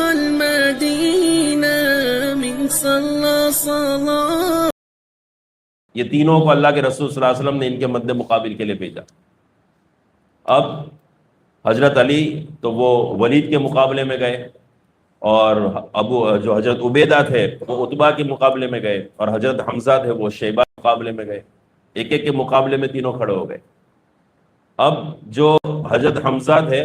المدینہ من صلی صلاة. یہ تینوں کو اللہ کے رسول صلی اللہ علیہ وسلم نے ان کے مد مقابل کے لیے بھیجا. اب حضرت علی تو وہ ولید کے مقابلے میں گئے، اور جو حضرت عبیدہ تھے وہ عتبہ کے مقابلے میں گئے، اور حضرت حمزہ تھے وہ شیبہ کے مقابلے میں گئے. ایک ایک کے مقابلے میں تینوں کھڑے ہو گئے. اب جو حضرت حمزہ تھے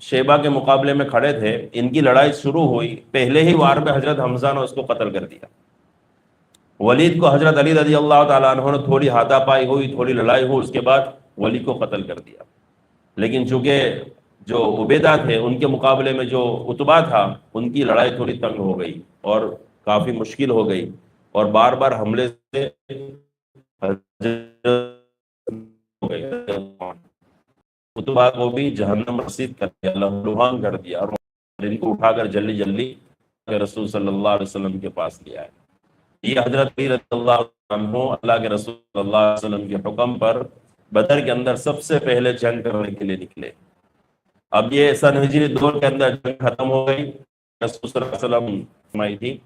شیبہ کے مقابلے میں کھڑے تھے، ان کی لڑائی شروع ہوئی، پہلے ہی وار میں حضرت حمزہ نے اس کو قتل کر دیا. ولید کو حضرت علی رضی اللہ تعالیٰ عنہ نے تھوڑی ہاتھا پائی ہوئی، تھوڑی لڑائی ہوئی، اس کے بعد ولید کو قتل کر دیا. لیکن چونکہ جو عبیدہ تھے ان کے مقابلے میں جو عتبہ تھا، ان کی لڑائی تھوڑی تنگ ہو گئی اور کافی مشکل ہو گئی، اور بار بار حملے سے عتبہ کو بھی جہنم رسید کر دیا، لہوان کر دیا، اور ان کو اٹھا کر جلدی جلدی رسول صلی اللہ علیہ وسلم کے پاس لے آئے. یہ حضرت علی رضی اللہ عنہ اللہ کے رسول صلی اللہ علیہ وسلم کے حکم پر بدر کے اندر سب سے پہلے جنگ کرنے کے لیے نکلے. اب یہ سن ہجری 2 کے اندر جنگ ختم ہو گئی. رسول صلی اللہ علیہ وسلم فرمائی تھی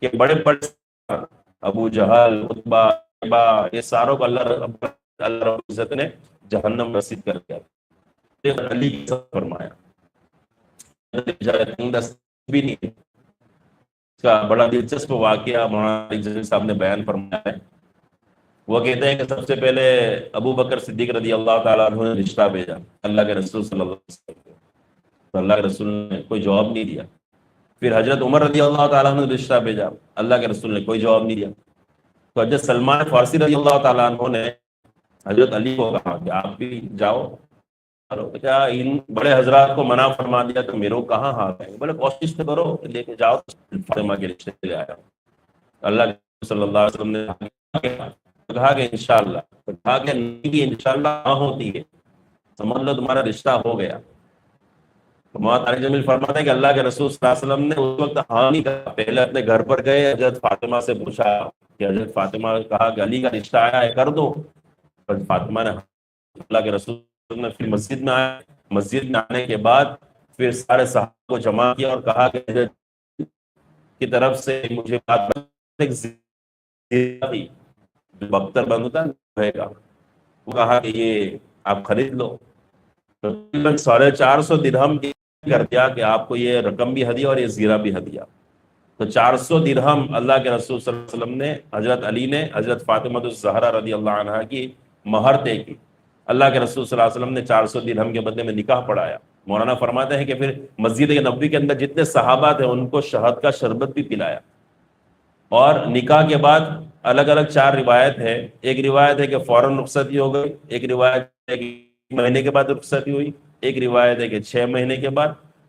کہ بڑے بڑے ابو جہل، عتبہ، شیبہ، یہ ساروں کو اللہ رب العزت نے جہنم رسید کر دیا. علی کی فرمایا بھی نہیں. اس کا بڑا دلچسپ واقعہ مولانا علی جلیل صاحب نے بیان فرمایا ہے. وہ کہتے ہیں کہ سب سے پہلے ابو بکر صدیق رضی اللہ تعالیٰ عنہ نے رشتہ بھیجا اللہ کے رسول صلی اللہ علیہ وسلم کو، تو اللہ کے رسول نے کوئی جواب نہیں دیا. پھر حضرت عمر رضی اللہ تعالیٰ عنہ نے رشتہ بھیجا، اللہ کے رسول نے کوئی جواب نہیں دیا. تو حضرت سلمان فارسی رضی اللہ تعالیٰ عنہ نے حضرت علی کو کہا کہ آپ بھی جاؤ، کیا ان بڑے حضرات کو منع فرما دیا تو میرے کو کہاں ہاتھ ہے؟ بولے کوشش تو کرو، لے کے جاؤ. فاطمہ کے رشتے لے آیا. اللہ کے رسول صلی اللہ علیہ وسلم نے کہا کہ انشاءاللہ، کہا کہ نہیں انشاءاللہ ہاں ہوتی ہے، سمجھ لو تمہارا رشتہ ہو گیا. تو مولانا طارق جمیل فرماتے ہیں کہ اللہ کے رسول صلی اللہ علیہ وسلم نے اس وقت ہاں نہیں کہا، پہلے اپنے گھر پر گئے، حضرت فاطمہ سے پوچھا کہ حضرت فاطمہ کہا کہ علی کا رشتہ آیا ہے، کر دو. حضرت فاطمہ نے اللہ کے رسول نے پھر مسجد میں آئے. مسجد میں آنے کے بعد پھر سارے صحابہ کو جمع کیا اور کہا کہ حضرت کی طرف سے مجھے بات بختر بند ہوتا ہے گا، وہ کہا کہ یہ آپ خرید لو. تو 450 درہم کر دیا کہ آپ کو یہ رقم بھی ہدیہ اور یہ زیرہ بھی ہدیہ. تو 400 درہم اللہ کے رسول صلی اللہ علیہ وسلم نے حضرت علی نے حضرت فاطمہ الزہرا رضی اللہ عنہا کی مہر طے کی. اللہ کے رسول صلی اللہ علیہ وسلم نے 400 درہم کے بدلے میں نکاح پڑھایا. مولانا فرماتے ہیں کہ پھر مسجد نبوی کے اندر جتنے صحابہ تھے ان کو شہد کا شربت بھی پلایا. اور نکاح کے بعد الگ الگ 4 روایت ہے. ایک روایت ہے کہ فوراً رخصتی ہو گئی، ایک روایت ہے کہ 1 مہینے کے بعد رخصتی ہوئی، ایک روایت ہے کہ 6 مہینے کے بعد،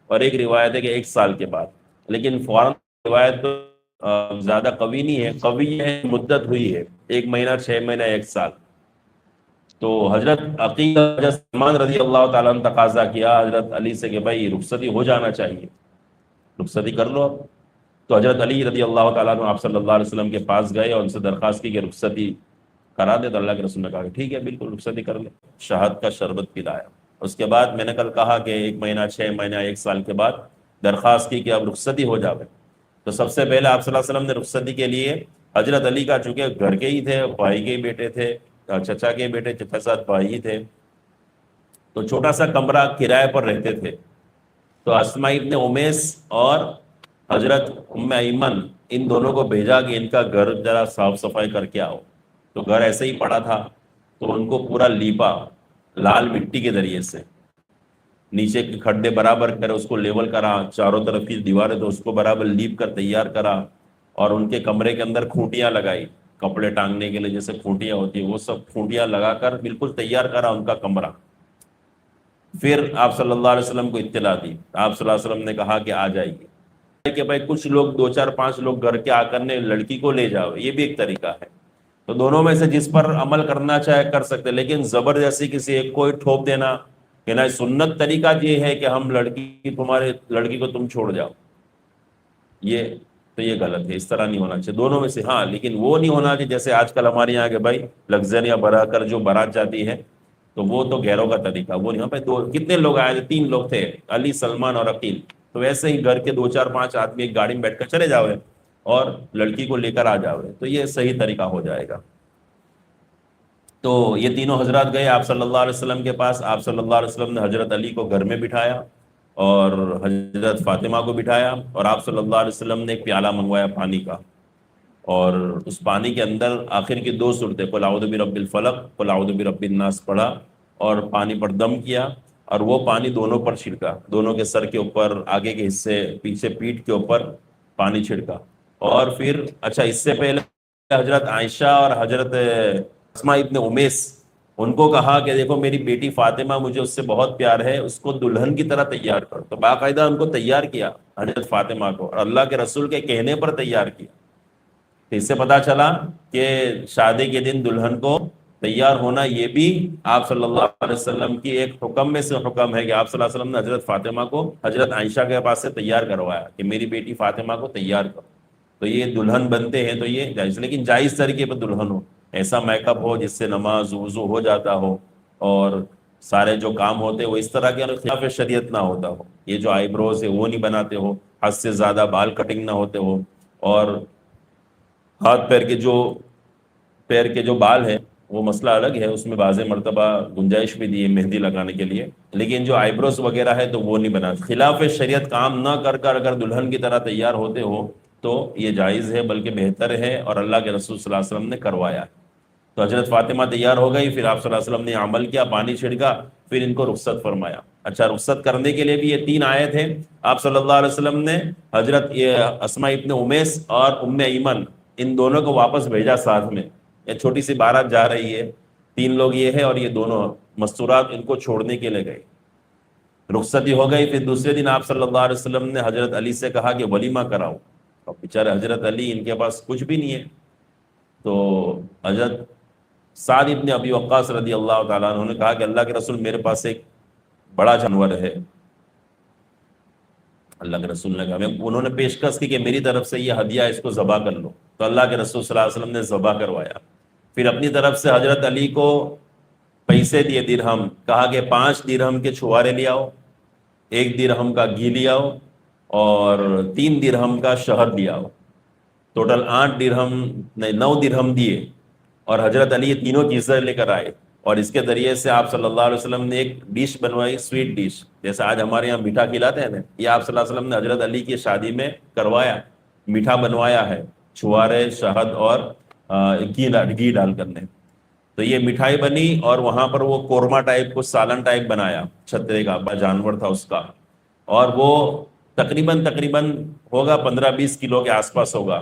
اور ایک روایت ہے کہ 1 سال کے بعد. لیکن فوراً روایت تو زیادہ قوی نہیں ہے، قوی ہے مدت ہوئی ہے 1 مہینہ، 6 مہینہ، 1 سال. تو حضرت عقیل حضرت سلمان رضی اللہ تعالیٰ نے تقاضا کیا حضرت علی سے کہ بھائی رخصتی ہو جانا چاہیے، رخصتی کر لو اب. تو حضرت علی رضی اللہ تعالیٰ عنہ آپ صلی اللہ علیہ وسلم کے پاس گئے اور ان سے درخواست کی کہ رخصتی کرا دے. تو اللہ کے رسول نے کہا کہ ٹھیک ہے بالکل رخصتی کر لے. شہد کا شربت پلایا. اس کے بعد میں نے کل کہا کہ 1 مہینہ، 6 مہینہ، 1 سال کے بعد درخواست کی کہ اب رخصتی ہو جاوے. تو سب سے پہلے آپ صلی اللہ علیہ وسلم نے رخصتی کے لیے حضرت علی کا، چونکہ گھر کے ہی تھے، بھائی کے ہی بیٹے تھے، چچا کے بیٹے، چچا ساتھ بھائی تھے، تو چھوٹا سا کمرہ کرائے پر رہتے تھے. تو اسماء ابن امیس اور حضرت ام ایمن ان دونوں کو بھیجا کہ ان کا گھر ذرا صاف صفائی کر کے آؤ. تو گھر ایسے ہی پڑا تھا تو ان کو پورا لیپا لال مٹی کے ذریعے سے، نیچے کے کھڈے برابر کرے، اس کو لیول کرا، چاروں طرف کی دیواریں تو اس کو برابر لیپ کر تیار کرا، اور ان کے کمرے کے اندر کھوٹیاں لگائی کپڑے ٹانگنے کے لیے، جیسے کھوٹیاں ہوتی ہیں وہ سب کھوٹیاں لگا کر بالکل تیار کرا ان کا کمرہ. پھر آپ صلی اللہ علیہ وسلم کو اطلاع دی. آپ صلی اللہ علیہ وسلم نے کہا کہ آ جائیے، کہ بھائی کچھ لوگ 2 4 5 لوگ گھر کے آ کر نے لڑکی کو لے جاؤ، یہ بھی ایک طریقہ ہے. تو دونوں میں سے جس پر عمل کرنا چاہے کر سکتے، لیکن زبردستی کسی ایک کو ٹھوپ دینا کہ نہ، سنت طریقہ یہ ہے کہ ہم تمہارے لڑکی کو تم چھوڑ جاؤ، یہ غلط ہے. اس طرح نہیں ہونا چاہیے دونوں میں سے. ہاں لیکن وہ نہیں ہونا چاہیے جیسے آج کل ہمارے یہاں کہ بھائی لگزریاں بڑھا کر جو بارات جاتی ہے، تو وہ تو غیروں کا طریقہ، وہ نہیں. بھائی کتنے لوگ آئے تھے؟ 3 لوگ تھے، علی، سلمان اور عقیل. تو ویسے ہی گھر کے 2 4 5 آدمی ایک گاڑی میں بیٹھ کر چلے جاؤ اور لڑکی کو لے کر آ جاؤ، تو یہ صحیح طریقہ ہو جائے گا۔ تو یہ تینوں حضرات گئے آپ صلی اللہ علیہ وسلم کے پاس، آپ صلی اللہ علیہ وسلم نے حضرت علی کو گھر میں بٹھایا اور حضرت فاطمہ کو بٹھایا، اور آپ صلی اللہ علیہ وسلم نے ایک پیالہ منگوایا پانی کا، اور اس پانی کے اندر آخر کی 2 صورتیں قل اعوذ برب الفلق قل اعوذ برب الناس پڑھا، اور پانی پر دم کیا، اور وہ پانی دونوں پر چھڑکا، دونوں کے سر کے اوپر، آگے کے حصے، پیچھے پیٹھ کے اوپر پانی چھڑکا۔ اور پھر اچھا اس سے پہلے حضرت عائشہ اور حضرت اسماء ابن امیس ان کو کہا کہ دیکھو میری بیٹی فاطمہ مجھے اس سے بہت پیار ہے، اس کو دلہن کی طرح تیار کرو، تو باقاعدہ ان کو تیار کیا حضرت فاطمہ کو، اور اللہ کے رسول کے کہنے پر تیار کیا۔ تو اس سے پتا چلا کہ شادی کے دن دلہن کو تیار ہونا یہ بھی آپ صلی اللہ علیہ وسلم کی ایک حکم میں سے حکم ہے، کہ آپ صلی اللہ علیہ وسلم نے حضرت فاطمہ کو حضرت عائشہ کے پاس سے تیار کروایا کہ میری بیٹی فاطمہ کو تیار کرو، تو یہ دلہن بنتے ہیں، تو یہ جائز، لیکن جائز طریقے پر دلہن ہو، ایسا میک اپ ہو جس سے نماز وضو ہو جاتا ہو، اور سارے جو کام ہوتے وہ اس طرح کے خلاف شریعت نہ ہوتا ہو، یہ جو آئی بروز ہے وہ نہیں بناتے ہو، حد سے زیادہ بال کٹنگ نہ ہوتے ہو، اور ہاتھ پیر کے جو بال ہیں وہ مسئلہ الگ ہے، اس میں بعض مرتبہ گنجائش بھی دی ہے مہندی لگانے کے لیے، لیکن جو آئی بروز وغیرہ ہے تو وہ نہیں بنا، خلاف شریعت کام نہ کر کر اگر دلہن کی طرح تیار ہوتے ہو تو یہ جائز ہے، بلکہ بہتر ہے، اور اللہ کے رسول صلی اللہ علیہ وسلم نے کروایا۔ تو حضرت فاطمہ تیار ہو گئی، پھر آپ صلی اللہ علیہ وسلم نے عمل کیا، پانی چھڑکا، پھر ان کو رخصت فرمایا۔ اچھا رخصت کرنے کے لیے بھی یہ 3 آیت ہیں، آپ صلی اللہ علیہ وسلم نے حضرت اسماء ابن امیس اور ام ایمن ان دونوں کو واپس بھیجا ساتھ میں، یہ چھوٹی سی بارات جا رہی ہے، 3 لوگ یہ ہے اور یہ دونوں مستورات ان کو چھوڑنے کے لیے گئے، رخصتی ہو گئی۔ پھر دوسرے دن آپ صلی اللہ علیہ وسلم نے حضرت علی سے کہا کہ ولیمہ کراؤ، اور بیچارے حضرت علی ان کے پاس کچھ بھی نہیں ہے، تو حضرت سعد ابن ابی وقاص رضی اللہ تعالیٰ عنہ نے کہا کہ اللہ کے رسول میرے پاس ایک بڑا جانور ہے، اللہ کے رسول نے کہا، انہوں نے پیشکش کی کہ میری طرف سے یہ ہدیہ، اس کو ذبح کر لو، تو اللہ کے رسول صلی اللہ علیہ وسلم نے ذبح کروایا۔ پھر اپنی طرف سے حضرت علی کو پیسے دیے درہم، کہا کہ 5 درہم کے چھوارے لے آؤ، 1 درہم کا گھی لے آؤ، اور 3 درہم کا شہد لے آؤ، ٹوٹل 8 درہم نہیں 9 درہم دیے، اور حضرت علی یہ تینوں چیزیں لے کر آئے، اور اس کے ذریعے سے آپ صلی اللہ علیہ وسلم نے ایک ڈش بنوائی، سویٹ ڈش، جیسے آج ہمارے یہاں میٹھا کھلاتے ہیں نا، یہ آپ صلی اللہ علیہ وسلم نے حضرت علی کی شادی میں کروایا، میٹھا بنوایا ہے، چھوارے، شہد اور گھی ڈال کرنے، تو یہ مٹھائی بنی، اور وہاں پر وہ قورمہ ٹائپ کو سالن ٹائپ بنایا، چھترے کا جانور تھا اس کا، اور وہ تقریباً ہوگا 15-20 کلو کے آس پاس ہوگا،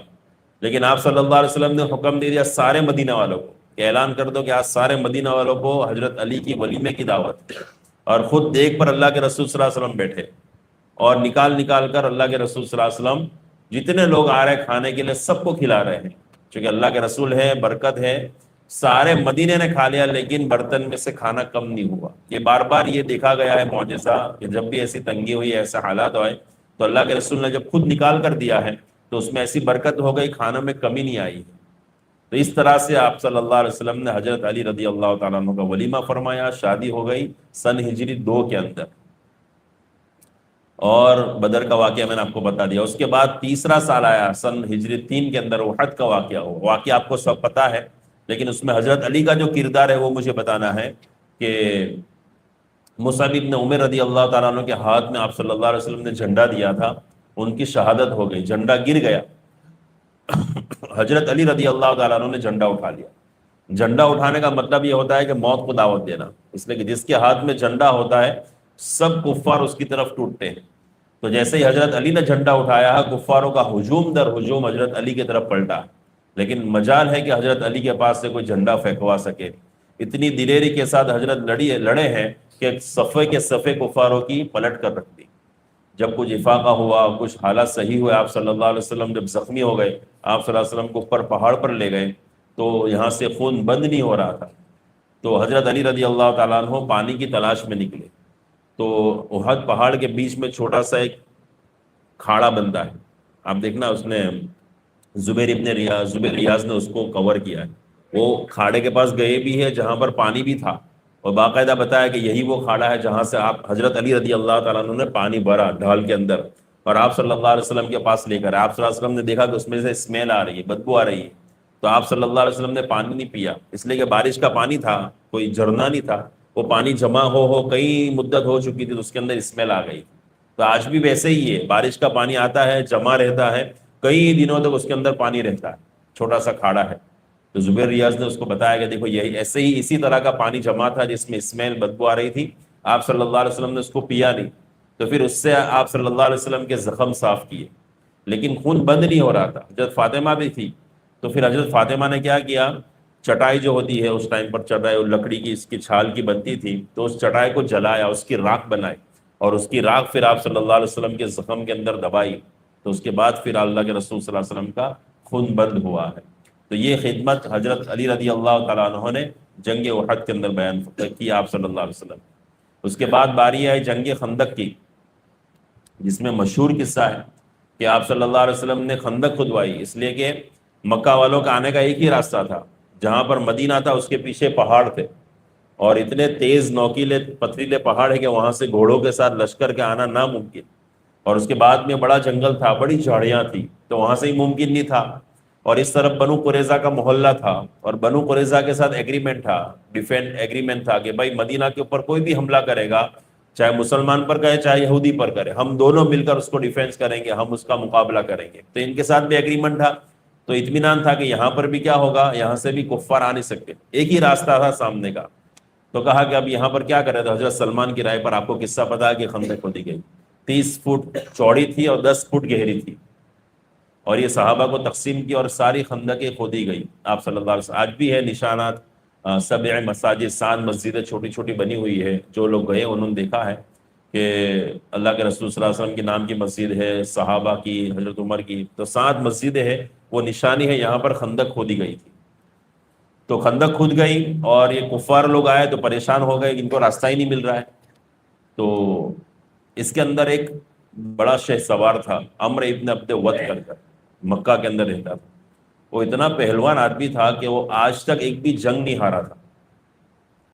لیکن آپ صلی اللہ علیہ وسلم نے حکم دے دیا سارے مدینہ والوں کو کہ اعلان کر دو کہ آج سارے مدینہ والوں کو حضرت علی کی ولیمے کی دعوت، اور خود دیکھ پر اللہ کے رسول صلی اللہ علیہ وسلم بیٹھے، اور نکال کر اللہ کے رسول صلی اللہ علیہ وسلم جتنے لوگ آ رہے ہیں کھانے کے لیے سب کو کھلا رہے ہیں، چونکہ اللہ کے رسول ہے، برکت ہے، سارے مدینے نے کھا لیا، لیکن برتن میں سے کھانا کم نہیں ہوا۔ یہ بار بار یہ دیکھا گیا ہے معجزہ کہ جب بھی ایسی تنگی ہوئی، ایسے حالات ہوئے، تو اللہ کے رسول نے جب خود نکال کر دیا ہے تو اس میں ایسی برکت ہو گئی، کھانا میں کمی نہیں آئی۔ تو اس طرح سے آپ صلی اللہ علیہ وسلم نے حضرت علی رضی اللہ تعالیٰ عنہ کا ولیمہ فرمایا، شادی ہو گئی سن ہجری 2 کے اندر، اور بدر کا واقعہ میں نے آپ کو بتا دیا۔ اس کے بعد تیسرا سال آیا سن ہجری 3 کے اندر، احد کا واقعہ ہو، واقعہ آپ کو سب پتا ہے، لیکن اس میں حضرت علی کا جو کردار ہے وہ مجھے بتانا ہے کہ مصعب ابن عمر رضی اللہ تعالیٰ عنہ کے ہاتھ میں آپ صلی اللہ علیہ وسلم نے جھنڈا دیا تھا، ان کی شہادت ہو گئی، جھنڈا گر گیا، حضرت علی رضی اللہ تعالیٰ عنہ نے جھنڈا اٹھا لیا۔ جھنڈا اٹھانے کا مطلب یہ ہوتا ہے کہ موت کو دعوت دینا، اس لیے کہ جس کے ہاتھ میں جھنڈا ہوتا ہے سب کفار اس کی طرف ٹوٹتے ہیں، تو جیسے ہی حضرت علی نے جھنڈا اٹھایا ہے کفاروں کا ہجوم در ہجوم حضرت علی کی طرف پلٹا، لیکن مجال ہے کہ حضرت علی کے پاس سے کوئی جھنڈا پھینکوا سکے، اتنی دلیری کے ساتھ حضرت لڑے ہیں کہ صفے کے صفے کفاروں کی پلٹ کر رکھ دی۔ جب کچھ افاقہ ہوا، کچھ حالات صحیح ہوئے، آپ صلی اللہ علیہ وسلم جب زخمی ہو گئے، آپ صلی اللہ علیہ وسلم کو اوپر پہاڑ پر لے گئے، تو یہاں سے خون بند نہیں ہو رہا تھا، تو حضرت علی رضی اللہ تعالیٰ عنہ پانی کی تلاش میں نکلے، تو احد پہاڑ کے بیچ میں چھوٹا سا ایک کھاڑا بنتا ہے، آپ دیکھنا اس نے زبیر ریاض نے اس کو کور کیا ہے، وہ کھاڑے کے پاس گئے بھی ہے جہاں پر پانی بھی تھا، اور باقاعدہ بتایا کہ یہی وہ کھاڑا ہے جہاں سے آپ حضرت علی رضی اللہ تعالیٰ عنہ نے پانی بھرا ڈھال کے اندر اور آپ صلی اللہ علیہ وسلم کے پاس لے کر، آپ صلی اللہ علیہ وسلم نے دیکھا کہ اس میں سے اسمیل آ رہی ہے، بدبو آ رہی ہے، تو آپ صلی اللہ علیہ وسلم نے پانی نہیں پیا، اس لیے کہ بارش کا پانی تھا، کوئی جھرنا نہیں تھا، وہ پانی جمع ہو کئی مدت ہو چکی تھی تو اس کے اندر اسمیل آ گئی۔ تو آج بھی ویسے ہی ہے، بارش کا پانی آتا ہے، جمع رہتا ہے، کئی دنوں تک اس کے اندر پانی رہتا ہے، چھوٹا سا کھاڑا ہے۔ تو زبیر ریاض نے اس کو بتایا کہ دیکھو یہی ایسے ہی اسی طرح کا پانی جمع تھا جس میں اسمیل بدبو آ رہی تھی، آپ صلی اللہ علیہ وسلم نے اس کو پیا نہیں، تو پھر اس سے آپ صلی اللہ علیہ وسلم کے زخم صاف کیے، لیکن خون بند نہیں ہو رہا تھا۔ حضرت فاطمہ بھی تھی، تو پھر حضرت فاطمہ نے کیا کیا، چٹائی جو ہوتی ہے اس ٹائم پر، چٹائی اور لکڑی کی اس کی چھال کی بنتی تھی، تو اس چٹائی کو جلایا، اس کی راکھ بنائی، اور اس کی راکھ پھر آپ صلی اللہ علیہ وسلم کے زخم کے اندر دبائی، تو اس کے بعد پھر اللہ کے رسول صلی اللہ علیہ وسلم کا خون بند ہوا ہے۔ تو یہ خدمت حضرت علی رضی اللہ تعالیٰ عنہ نے جنگ احد کے اندر بیان کی آپ صلی اللہ علیہ وسلم۔ اس کے بعد باری ہے جنگ خندق کی، جس میں مشہور قصہ ہے کہ آپ صلی اللہ علیہ وسلم نے خندق کھدوائی، اس لیے کہ مکہ والوں کا آنے کا ایک ہی راستہ تھا، جہاں پر مدینہ تھا اس کے پیچھے پہاڑ تھے، اور اتنے تیز نوکیلے پتھریلے پہاڑ ہے کہ وہاں سے گھوڑوں کے ساتھ لشکر کے آنا ناممکن، اور اس کے بعد میں بڑا جنگل تھا، بڑی جھاڑیاں تھی، تو وہاں سے ہی ممکن نہیں تھا، اور اس طرف بنو قریظہ کا محلہ تھا، اور بنو قریظہ کے ساتھ ایگریمنٹ تھا، ڈیفینڈ ایگریمنٹ تھا کہ بھائی مدینہ کے اوپر کوئی بھی حملہ کرے گا، چاہے مسلمان پر کرے چاہے یہودی پر کرے، ہم دونوں مل کر اس کو ڈیفینس کریں گے، ہم اس کا مقابلہ کریں گے۔ تو ان کے ساتھ بھی ایگریمنٹ تھا، تو اطمینان تھا کہ یہاں پر بھی کیا ہوگا، یہاں سے بھی کفار آ نہیں سکتے، ایک ہی راستہ تھا سامنے کا۔ تو کہا کہ اب یہاں پر کیا کرے، تو حضرت سلمان کی رائے پر آپ کو قصہ پتا ہے کہ خندق کھودی گئی، 30 فٹ چوڑی تھی اور 10 فٹ گہری تھی، اور یہ صحابہ کو تقسیم کی اور ساری خندقیں کھودی گئی آپ صلی اللہ علیہ وسلم۔ آج بھی ہے نشانات، 7 مساجد، 7 مسجدیں چھوٹی چھوٹی بنی ہوئی ہے، جو لوگ گئے انہوں نے دیکھا ہے کہ اللہ کے رسول صلی اللہ علیہ وسلم کے نام کی مسجد ہے، صحابہ کی، حضرت عمر کی، تو 7 مسجدیں ہیں، وہ نشانی ہے یہاں پر خندق کھودی گئی تھی۔ تو خندق کھود گئی اور یہ کفار لوگ آئے تو پریشان ہو گئے، ان کو راستہ ہی نہیں مل رہا ہے۔ تو اس کے اندر ایک بڑا شہ سوار تھا، عمرو ابن عبد ود کر مکہ کے اندر رہتا تھا، وہ اتنا پہلوان آدمی تھا کہ وہ آج تک ایک بھی جنگ نہیں ہارا تھا،